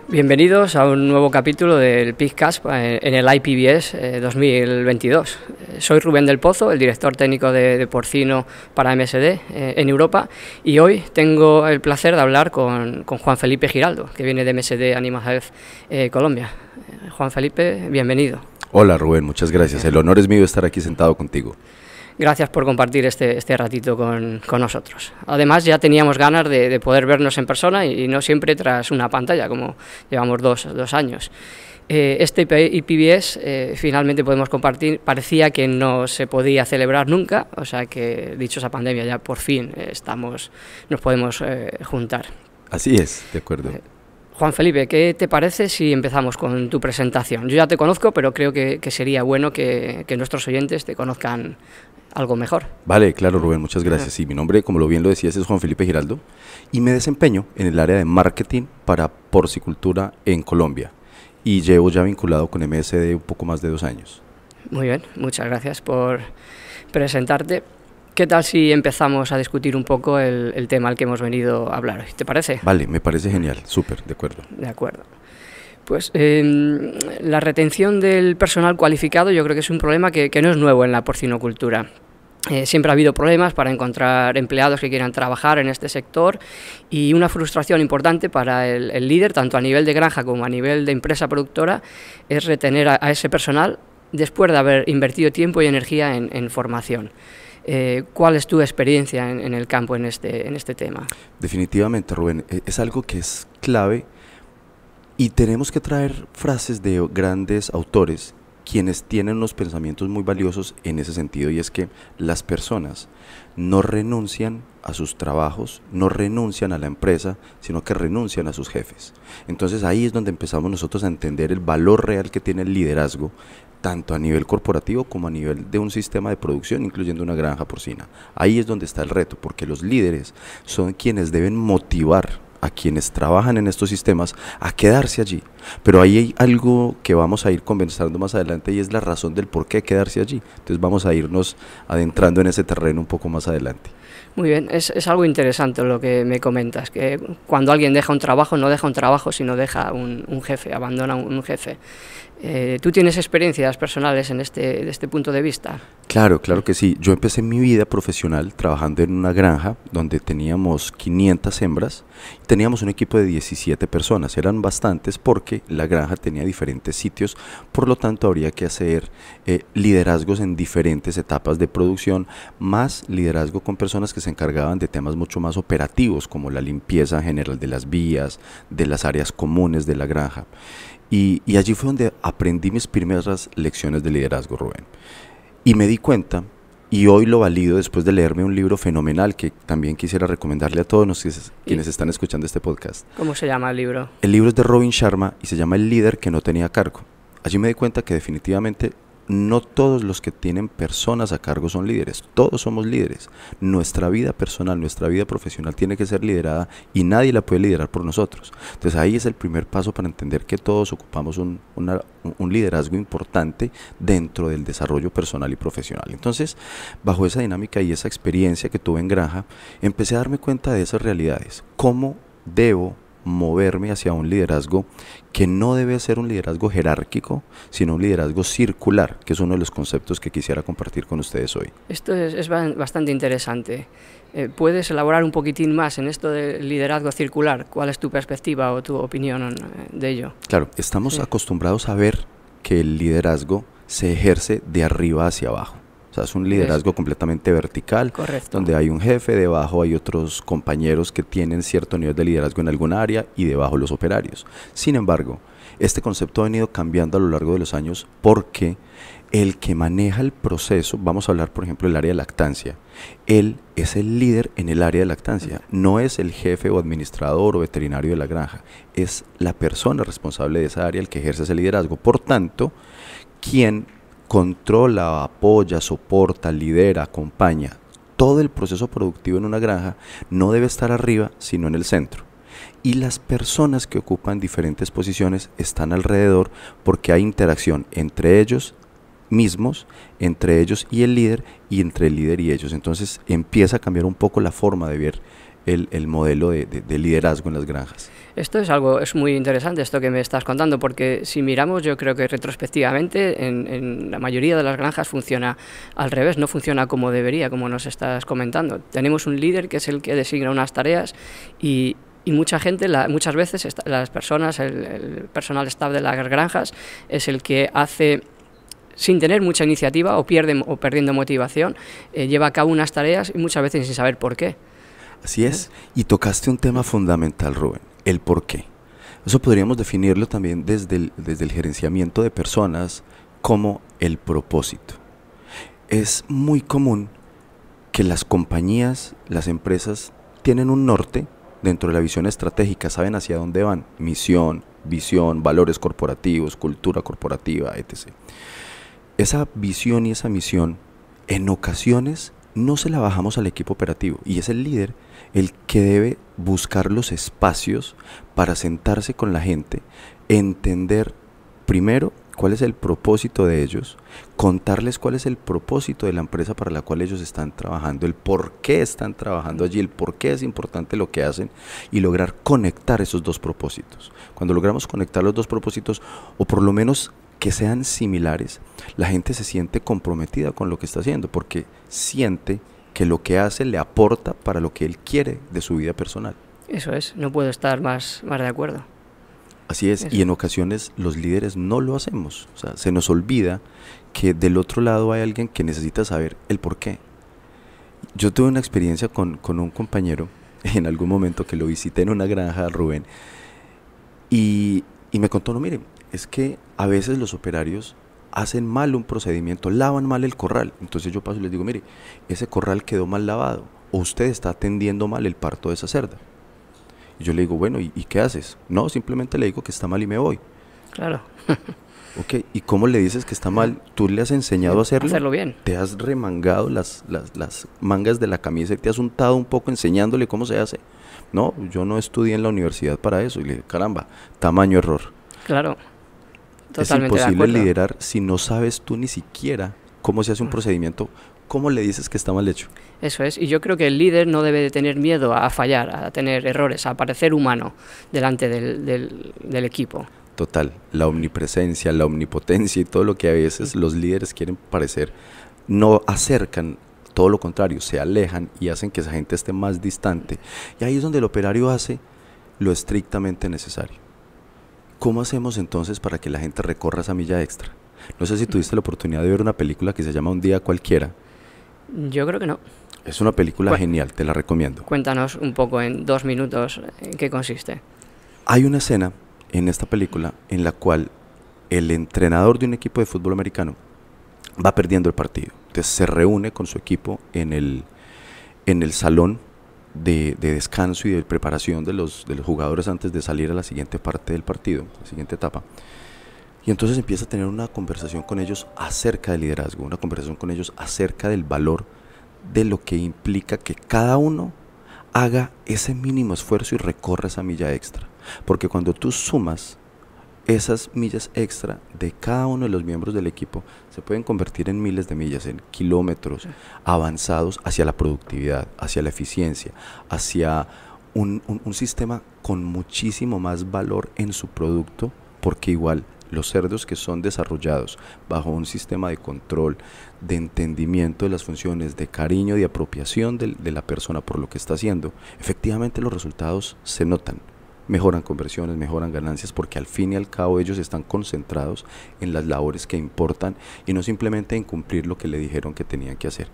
Bienvenidos a un nuevo capítulo del PIGcast en el IPBS 2022. Soy Rubén del Pozo, el director técnico de porcino para MSD en Europa, y hoy tengo el placer de hablar con Juan Felipe Giraldo, que viene de MSD Animal Health Colombia. Juan Felipe, bienvenido. Hola Rubén, muchas gracias. El honor es mío estar aquí sentado contigo. Gracias por compartir este ratito con nosotros. Además, ya teníamos ganas de poder vernos en persona y no siempre tras una pantalla, como llevamos dos años. Este IPBS finalmente podemos compartir, parecía que no se podía celebrar nunca, o sea que, dicho esa pandemia, ya por fin nos podemos juntar. Así es, de acuerdo. Juan Felipe, ¿qué te parece si empezamos con tu presentación? Yo ya te conozco, pero creo que sería bueno que nuestros oyentes te conozcan algo mejor. Vale, claro Rubén, muchas gracias. Sí, mi nombre, como bien lo decías, es Juan Felipe Giraldo y me desempeño en el área de marketing para porcicultura en Colombia y llevo ya vinculado con MSD un poco más de 2 años. Muy bien, muchas gracias por presentarte. ¿Qué tal si empezamos a discutir un poco el tema al que hemos venido a hablar hoy? ¿Te parece? Vale, me parece genial, súper, de acuerdo. De acuerdo. Pues la retención del personal cualificado yo creo que es un problema que no es nuevo en la porcinocultura. Siempre ha habido problemas para encontrar empleados que quieran trabajar en este sector y una frustración importante para el líder, tanto a nivel de granja como a nivel de empresa productora, es retener a ese personal después de haber invertido tiempo y energía en formación. ¿Cuál es tu experiencia en el campo en este tema? Definitivamente, Rubén, es algo que es clave y tenemos que traer frases de grandes autores quienes tienen unos pensamientos muy valiosos en ese sentido, y es que las personas no renuncian a sus trabajos, no renuncian a la empresa, sino que renuncian a sus jefes. Entonces ahí es donde empezamos nosotros a entender el valor real que tiene el liderazgo, tanto a nivel corporativo como a nivel de un sistema de producción, incluyendo una granja porcina. Ahí es donde está el reto, porque los líderes son quienes deben motivar a quienes trabajan en estos sistemas a quedarse allí, pero ahí hay algo que vamos a ir conversando más adelante y es la razón del por qué quedarse allí. Entonces vamos a irnos adentrando en ese terreno un poco más adelante. Muy bien, es algo interesante lo que me comentas, que cuando alguien deja un trabajo, no deja un trabajo, sino deja un jefe, abandona un jefe. ¿Tú tienes experiencias personales de este punto de vista? Claro que sí. Yo empecé mi vida profesional trabajando en una granja donde teníamos 500 hembras y teníamos un equipo de 17 personas. Eran bastantes porque la granja tenía diferentes sitios, por lo tanto habría que hacer liderazgos en diferentes etapas de producción, más liderazgo con personas que se encargaban de temas mucho más operativos, como la limpieza general de las vías, de las áreas comunes de la granja. Y allí fue donde aprendí mis primeras lecciones de liderazgo, Rubén. Y me di cuenta, y hoy lo valido después de leerme un libro fenomenal que también quisiera recomendarle a todos quienes están escuchando este podcast. ¿Cómo se llama el libro? El libro es de Robin Sharma y se llama El líder que no tenía cargo. Allí me di cuenta que definitivamente no todos los que tienen personas a cargo son líderes, todos somos líderes. Nuestra vida personal, nuestra vida profesional tiene que ser liderada y nadie la puede liderar por nosotros. Entonces ahí es el primer paso para entender que todos ocupamos un liderazgo importante dentro del desarrollo personal y profesional. Entonces, bajo esa dinámica y esa experiencia que tuve en granja, empecé a darme cuenta de esas realidades. ¿Cómo debo moverme hacia un liderazgo que no debe ser un liderazgo jerárquico, sino un liderazgo circular, que es uno de los conceptos que quisiera compartir con ustedes hoy? Esto es bastante interesante. ¿Puedes elaborar un poquitín más en esto del liderazgo circular? ¿Cuál es tu perspectiva o tu opinión de ello? Claro, estamos acostumbrados a ver que el liderazgo se ejerce de arriba hacia abajo. O sea, es un liderazgo completamente vertical, correcto, donde hay un jefe, debajo hay otros compañeros que tienen cierto nivel de liderazgo en alguna área y debajo los operarios. Sin embargo, este concepto ha venido cambiando a lo largo de los años porque el que maneja el proceso, vamos a hablar por ejemplo del área de lactancia, él es el líder en el área de lactancia, no es el jefe o administrador o veterinario de la granja, es la persona responsable de esa área el que ejerce ese liderazgo. Por tanto, quien controla, apoya, soporta, lidera, acompaña todo el proceso productivo en una granja no debe estar arriba, sino en el centro. Y las personas que ocupan diferentes posiciones están alrededor porque hay interacción entre ellos mismos, entre ellos y el líder, y entre el líder y ellos. Entonces empieza a cambiar un poco la forma de ver el modelo de liderazgo en las granjas. Esto es muy interesante esto que me estás contando, porque si miramos, yo creo que retrospectivamente en la mayoría de las granjas funciona al revés, no funciona como debería, como nos estás comentando. Tenemos un líder que es el que designa unas tareas y mucha gente, muchas veces las personas, el personal staff de las granjas es el que hace, sin tener mucha iniciativa o perdiendo motivación, lleva a cabo unas tareas y muchas veces sin saber por qué. Así es, y tocaste un tema fundamental, Rubén, el por qué. Eso podríamos definirlo también desde el gerenciamiento de personas como el propósito. Es muy común que las compañías, las empresas, tienen un norte dentro de la visión estratégica, saben hacia dónde van, misión, visión, valores corporativos, cultura corporativa, etc. Esa visión y esa misión, en ocasiones, no se la bajamos al equipo operativo, y es el líder el que debe buscar los espacios para sentarse con la gente, entender primero cuál es el propósito de ellos, contarles cuál es el propósito de la empresa para la cual ellos están trabajando, el por qué están trabajando allí, el por qué es importante lo que hacen, y lograr conectar esos dos propósitos. Cuando logramos conectar los dos propósitos, o por lo menos que sean similares, la gente se siente comprometida con lo que está haciendo, porque siente que lo que hace le aporta para lo que él quiere de su vida personal. Eso es, no puedo estar más de acuerdo. Así es, y en ocasiones los líderes no lo hacemos, o sea, se nos olvida que del otro lado hay alguien que necesita saber el por qué. Yo tuve una experiencia con un compañero en algún momento que lo visité en una granja, Rubén, y me contó, no, mire, es que a veces los operarios hacen mal un procedimiento, lavan mal el corral. Entonces yo paso y les digo, mire, ese corral quedó mal lavado, o usted está atendiendo mal el parto de esa cerda. Y yo le digo, bueno, ¿y qué haces? No, simplemente le digo que está mal y me voy. Claro. Ok, ¿y cómo le dices que está mal? ¿Tú le has enseñado a hacerlo? Hacerlo bien. ¿Te has remangado las mangas de la camisa y te has untado un poco enseñándole cómo se hace? No, yo no estudié en la universidad para eso. Y le digo, caramba, tamaño error. Claro. Totalmente es imposible liderar si no sabes tú ni siquiera cómo se hace un procedimiento. ¿Cómo le dices que está mal hecho? Eso es, y yo creo que el líder no debe de tener miedo a fallar, a tener errores, a parecer humano delante del equipo. Total, la omnipresencia, la omnipotencia y todo lo que a veces los líderes quieren parecer, no acercan, todo lo contrario, se alejan y hacen que esa gente esté más distante. Y ahí es donde el operario hace lo estrictamente necesario. ¿Cómo hacemos entonces para que la gente recorra esa milla extra? No sé si tuviste la oportunidad de ver una película que se llama Un día cualquiera. Yo creo que no. Es una película genial, te la recomiendo. Cuéntanos un poco en 2 minutos en qué consiste. Hay una escena en esta película en la cual el entrenador de un equipo de fútbol americano va perdiendo el partido. Entonces se reúne con su equipo en el salón de descanso y de preparación de los jugadores antes de salir a la siguiente parte del partido, la siguiente etapa. Y entonces empieza a tener una conversación con ellos acerca del liderazgo, una conversación con ellos acerca del valor de lo que implica que cada uno haga ese mínimo esfuerzo y recorra esa milla extra. Porque cuando tú sumas esas millas extra de cada uno de los miembros del equipo, se pueden convertir en miles de millas, en kilómetros avanzados hacia la productividad, hacia la eficiencia, hacia un sistema con muchísimo más valor en su producto, porque igual los cerdos que son desarrollados bajo un sistema de control, de entendimiento de las funciones, de cariño, de apropiación de la persona por lo que está haciendo, efectivamente los resultados se notan, mejoran conversiones, mejoran ganancias, porque al fin y al cabo ellos están concentrados en las labores que importan y no simplemente en cumplir lo que le dijeron que tenían que hacer.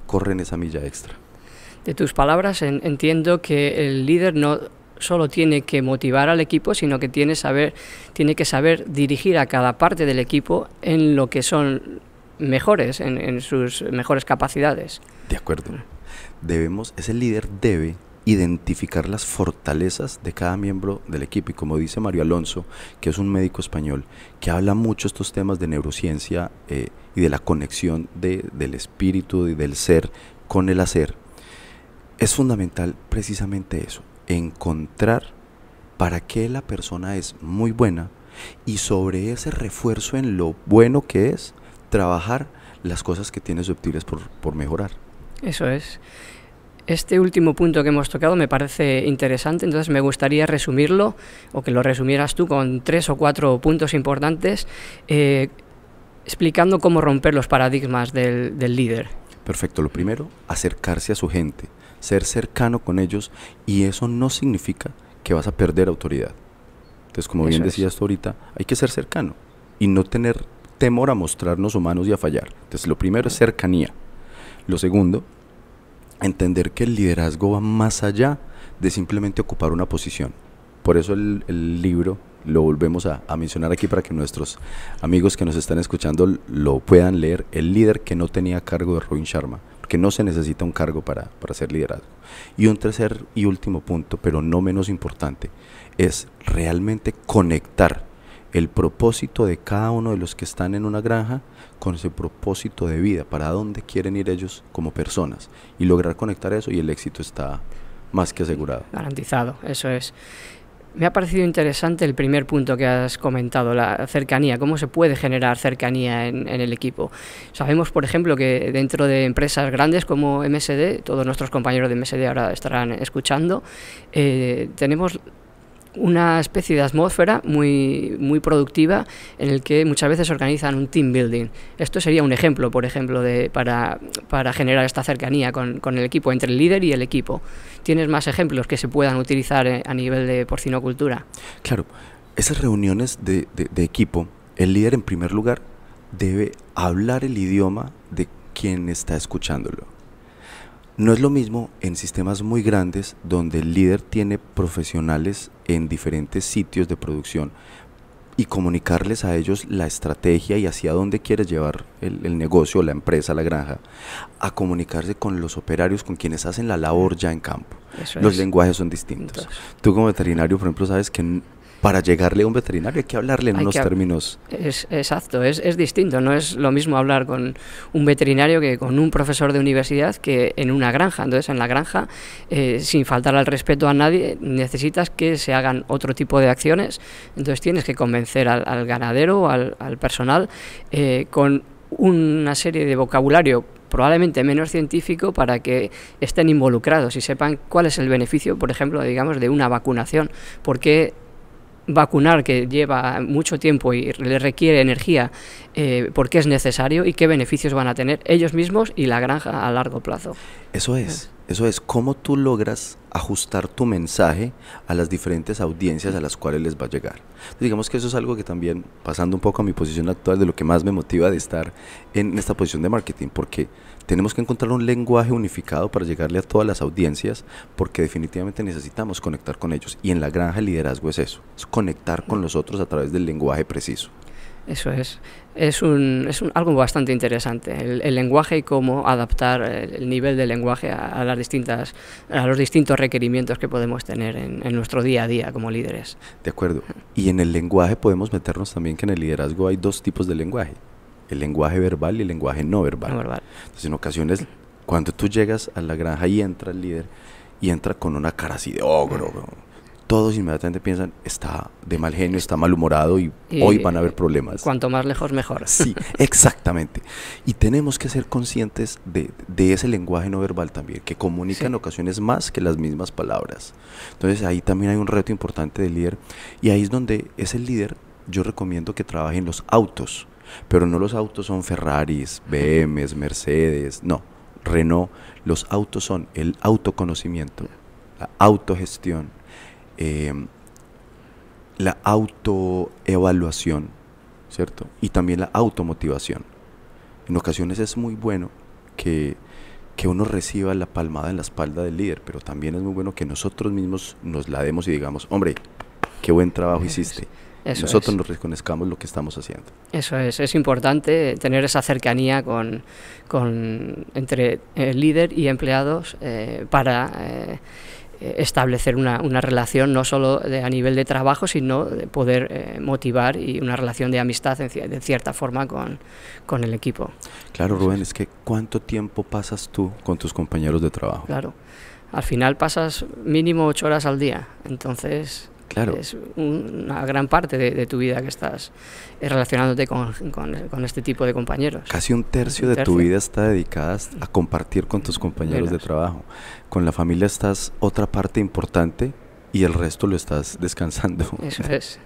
Corren esa milla extra. De tus palabras entiendo que el líder no solo tiene que motivar al equipo, sino que tiene que saber dirigir a cada parte del equipo en lo que son mejores, en sus mejores capacidades. De acuerdo. Ese líder debe identificar las fortalezas de cada miembro del equipo, y como dice Mario Alonso, que es un médico español que habla mucho estos temas de neurociencia y de la conexión del espíritu y del ser con el hacer, es fundamental precisamente eso, encontrar para qué la persona es muy buena y sobre ese refuerzo en lo bueno que es, trabajar las cosas que tiene susceptibles por mejorar. Eso es. Este último punto que hemos tocado me parece interesante, entonces me gustaría resumirlo, o que lo resumieras tú con 3 o 4 puntos importantes, explicando cómo romper los paradigmas del líder. Perfecto. Lo primero, acercarse a su gente, ser cercano con ellos, y eso no significa que vas a perder autoridad. Entonces, como bien decías tú ahorita, hay que ser cercano y no tener temor a mostrarnos humanos y a fallar. Entonces, lo primero es cercanía. Lo segundo, entender que el liderazgo va más allá de simplemente ocupar una posición. Por eso el libro lo volvemos a mencionar aquí para que nuestros amigos que nos están escuchando lo puedan leer. El líder que no tenía cargo, de Robin Sharma, porque no se necesita un cargo para hacer liderazgo. Y un tercer y último punto, pero no menos importante, es realmente conectar el propósito de cada uno de los que están en una granja con ese propósito de vida, para dónde quieren ir ellos como personas, y lograr conectar eso, y el éxito está más que asegurado. Garantizado, eso es. Me ha parecido interesante el primer punto que has comentado, la cercanía, cómo se puede generar cercanía en el equipo. Sabemos, por ejemplo, que dentro de empresas grandes como MSD, todos nuestros compañeros de MSD ahora estarán escuchando, tenemos una especie de atmósfera muy productiva en el que muchas veces organizan un team building. Esto sería un ejemplo, por ejemplo, para generar esta cercanía con el equipo, entre el líder y el equipo. ¿Tienes más ejemplos que se puedan utilizar a nivel de porcinocultura? Claro, esas reuniones de equipo, el líder en primer lugar debe hablar el idioma de quien está escuchándolo. No es lo mismo en sistemas muy grandes donde el líder tiene profesionales en diferentes sitios de producción y comunicarles a ellos la estrategia y hacia dónde quiere llevar el negocio, la empresa, la granja, a comunicarse con los operarios, con quienes hacen la labor ya en campo. Los lenguajes son distintos. Tú como veterinario, por ejemplo, sabes que para llegarle a un veterinario hay que hablarle en unos términos. Exacto, es distinto. No es lo mismo hablar con un veterinario que con un profesor de universidad que en una granja. Entonces, en la granja, sin faltar al respeto a nadie, necesitas que se hagan otro tipo de acciones. Entonces, tienes que convencer al ganadero, al personal, con una serie de vocabulario probablemente menos científico, para que estén involucrados y sepan cuál es el beneficio, por ejemplo, digamos, de una vacunación. Porque vacunar, que lleva mucho tiempo y le requiere energía, por qué es necesario y qué beneficios van a tener ellos mismos y la granja a largo plazo. Eso es cómo tú logras ajustar tu mensaje a las diferentes audiencias a las cuales les va a llegar. Entonces, digamos que eso es algo que también, pasando un poco a mi posición actual, de lo que más me motiva de estar en esta posición de marketing, porque tenemos que encontrar un lenguaje unificado para llegarle a todas las audiencias, porque definitivamente necesitamos conectar con ellos, y en la granja el liderazgo es eso, es conectar con los otros a través del lenguaje preciso. Eso es algo bastante interesante, el lenguaje y cómo adaptar el nivel de lenguaje a los distintos requerimientos que podemos tener en nuestro día a día como líderes. De acuerdo. Y en el lenguaje podemos meternos también que en el liderazgo hay dos tipos de lenguaje: el lenguaje verbal y el lenguaje no verbal. Entonces, en ocasiones, cuando tú llegas a la granja y entra el líder y entra con una cara así de ogro, todos inmediatamente piensan, está de mal genio, está malhumorado y hoy van a haber problemas. Cuanto más lejos, mejor. Sí, exactamente. Y tenemos que ser conscientes de ese lenguaje no verbal también, que comunica en ocasiones más que las mismas palabras. Entonces, ahí también hay un reto importante del líder, y ahí es donde ese líder, yo recomiendo que trabaje en los autos, pero no los autos son Ferraris, BMWs, Mercedes, no, Renault. Los autos son el autoconocimiento, la autogestión, la autoevaluación, ¿cierto? Y también la automotivación. En ocasiones es muy bueno que uno reciba la palmada en la espalda del líder, pero también es muy bueno que nosotros mismos nos la demos y digamos, hombre, qué buen trabajo hiciste. Nosotros nos reconozcamos lo que estamos haciendo. Eso es importante tener esa cercanía entre líder y empleados para establecer una relación no solo a nivel de trabajo, sino de poder motivar, y una relación de amistad de cierta forma con el equipo. Claro, Rubén, es que ¿cuánto tiempo pasas tú con tus compañeros de trabajo? Claro, al final pasas mínimo 8 horas al día, entonces Claro. Es una gran parte de tu vida que estás relacionándote con este tipo de compañeros. Casi un tercio de tu vida está dedicada a compartir con tus compañeros de trabajo. Con la familia estás otra parte importante y el resto lo estás descansando. Eso es.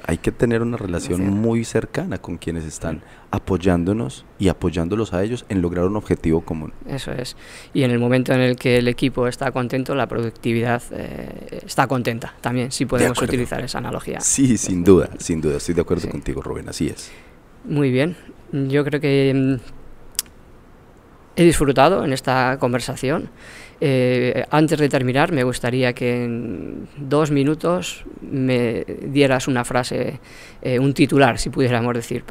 Hay que tener una relación muy cercana con quienes están apoyándonos y apoyándolos a ellos en lograr un objetivo común. Eso es. Y en el momento en el que el equipo está contento, la productividad está contenta también, si podemos utilizar esa analogía. Sí, sin duda, estoy de acuerdo contigo, Rubén, así es. Muy bien, yo creo que he disfrutado en esta conversación. Antes de terminar, me gustaría que en 2 minutos me dieras una frase, un titular, si pudiéramos decir,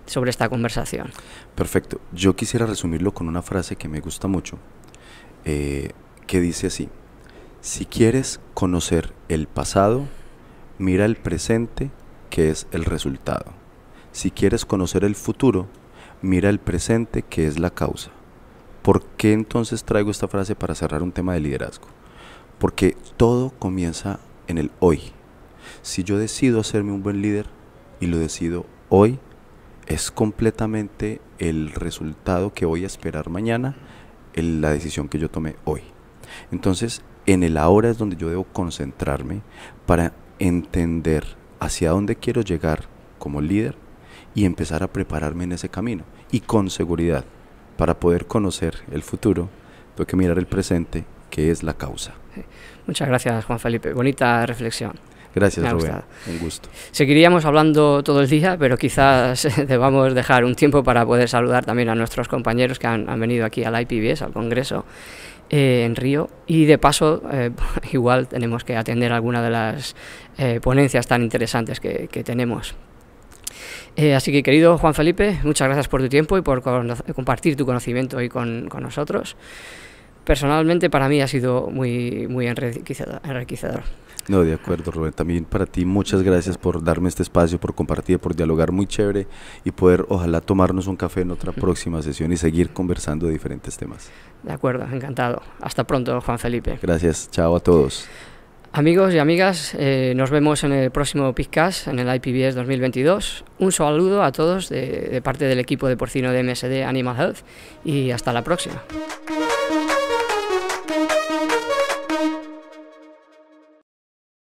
sobre esta conversación. Perfecto. Yo quisiera resumirlo con una frase que me gusta mucho, que dice así: si quieres conocer el pasado, mira el presente, que es el resultado. Si quieres conocer el futuro, mira el presente, que es la causa. ¿Por qué entonces traigo esta frase para cerrar un tema de liderazgo? Porque todo comienza en el hoy. Si yo decido hacerme un buen líder y lo decido hoy, es completamente el resultado que voy a esperar mañana, la decisión que yo tomé hoy. Entonces, en el ahora es donde yo debo concentrarme para entender hacia dónde quiero llegar como líder y empezar a prepararme en ese camino. Y con seguridad, para poder conocer el futuro, tengo que mirar el presente, que es la causa. Muchas gracias, Juan Felipe. Bonita reflexión. Gracias, Rubén. Un gusto. Seguiríamos hablando todo el día, pero quizás debamos dejar un tiempo para poder saludar también a nuestros compañeros que han venido aquí al IPBS, al Congreso en Río. Y de paso, igual tenemos que atender alguna de las ponencias tan interesantes que tenemos. Así que, querido Juan Felipe, muchas gracias por tu tiempo y por compartir tu conocimiento hoy con nosotros. Personalmente, para mí ha sido muy enriquecedor. No, de acuerdo, Rubén. También para ti, muchas gracias por darme este espacio, por compartir, por dialogar muy chévere y poder, ojalá, tomarnos un café en otra próxima sesión y seguir conversando de diferentes temas. De acuerdo, encantado. Hasta pronto, Juan Felipe. Gracias, chao a todos. Amigos y amigas, nos vemos en el próximo PICCAST, en el IPBS 2022. Un saludo a todos de parte del equipo de porcino de MSD Animal Health y hasta la próxima.